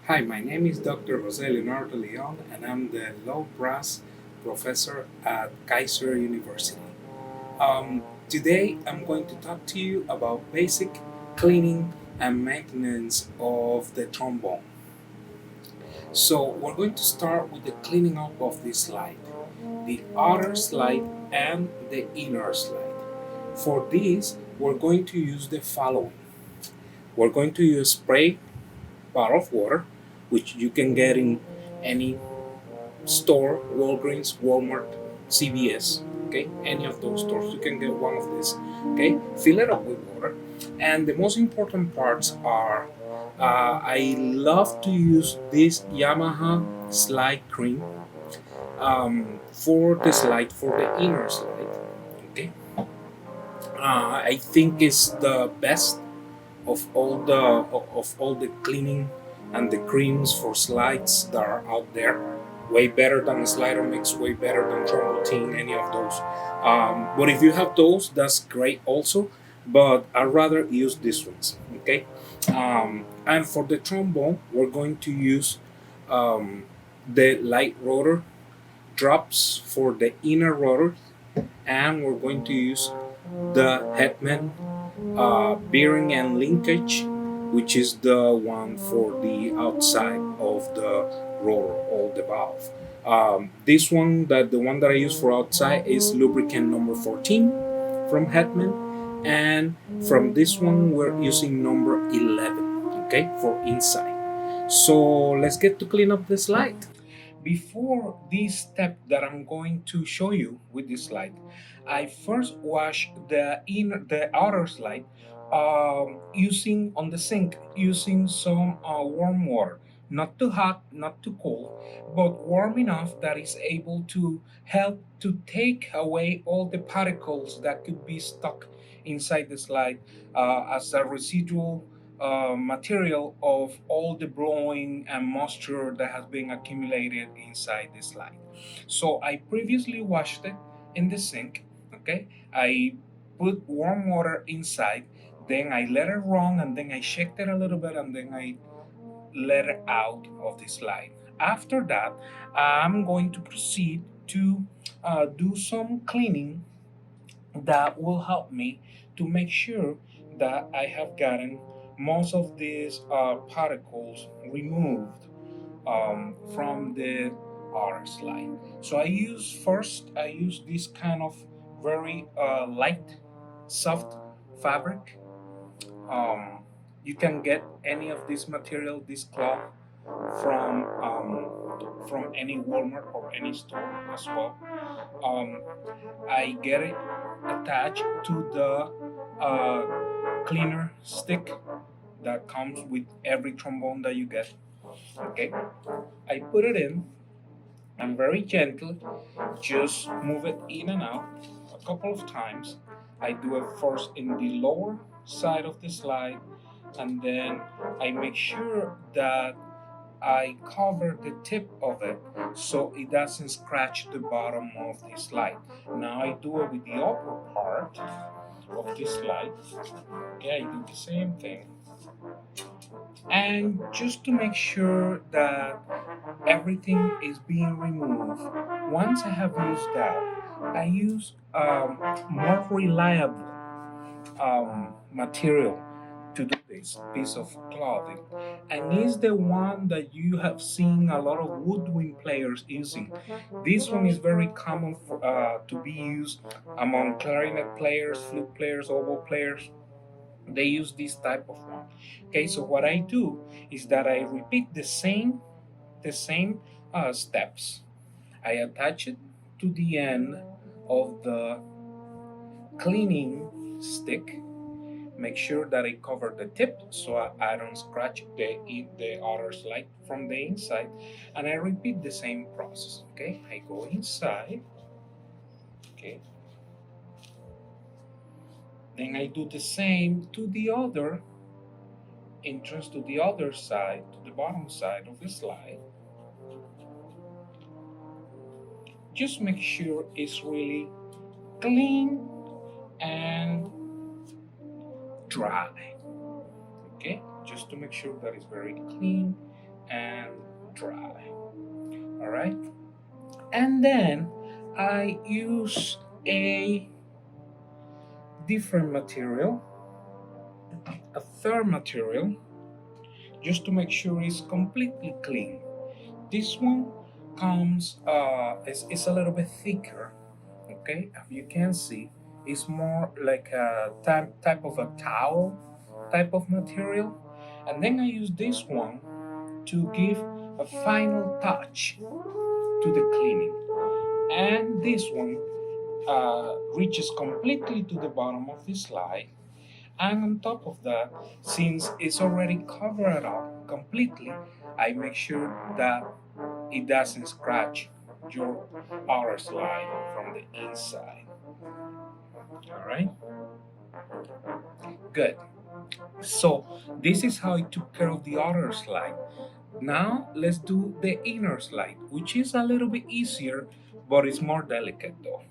Hi, my name is Dr. Jose Leonardo Leon, and I'm the low brass professor at Keiser University. Today, I'm going to talk to you about basic cleaning and maintenance of the trombone. So, we're going to start with the cleaning up of this slide, the outer slide and the inner slide. For this, we're going to use the following. We're going to use spray bar of water, which you can get in any store, Walgreens, Walmart, CVS, okay, any of those stores, you can get one of these, okay, fill it up with water. And the most important parts are I love to use this Yamaha slide cream for the slide, for the inner slide, okay. I think it's the best of all the cleaning and the creams for slides that are out there. Way better than slider mix, way better than trombone, any of those. But if you have those, that's great also. But I'd rather use these ones. Okay. And for the trombone, we're going to use um, the light rotor drops for the inner rotor, and we're going to use the headman bearing and linkage, which is the one for the outside of the rotor or the valve. This one, that the one that I use for outside, is lubricant number 14 from Hetman, and from this one we're using number 11, okay, for inside. So let's get to clean up this light. Before this step that I'm going to show you with this slide, I first wash the outer slide using on the sink using some warm water, not too hot, not too cold, but warm enough that is able to help to take away all the particles that could be stuck inside the slide as a residual material of all the blowing and moisture that has been accumulated inside the slide. So I previously washed it in the sink. Okay, I put warm water inside, then I let it run, and then I shaked it a little bit, and then I let it out of the slide. After that, I'm going to proceed to do some cleaning that will help me to make sure that I have gotten most of these particles removed from the R slide. So I use this kind of very light, soft fabric. You can get any of this material, this cloth, from any Walmart or any store as well. Um, I get it attached to the cleaner stick that comes with every trombone that you get. Okay, I put it in and very gently just move it in and out a couple of times. I do it first in the lower side of the slide, and then I make sure that I cover the tip of it so it doesn't scratch the bottom of the slide. Now I do it with the upper part of the slide. Okay, I do the same thing. And just to make sure that everything is being removed, once I have used that, I use more reliable material to do this piece of clothing, and is the one that you have seen a lot of woodwind players using. This one is very common to be used among clarinet players, flute players, oboe players. They use this type of one. Okay, so what I do is that I repeat the same steps. I attach it to the end of the cleaning stick. Make sure that I cover the tip so I don't scratch the other slide from the inside, and I repeat the same process. Okay, I go inside. Okay, then I do the same to the other entrance, to the other side, to the bottom side of the slide. Just make sure it's really clean and dry. Okay, just to make sure that it's very clean and dry. All right. And then I use a different material, a third material, just to make sure it's completely clean. This one comes, is a little bit thicker, okay? As you can see, it's more like a type of a towel type of material. And then I use this one to give a final touch to the cleaning. And this one reaches completely to the bottom of the slide. And on top of that, since it's already covered up completely, I make sure that it doesn't scratch your outer slide from the inside. All right, good. So this is how I took care of the outer slide. Now let's do the inner slide, which is a little bit easier, but it's more delicate though.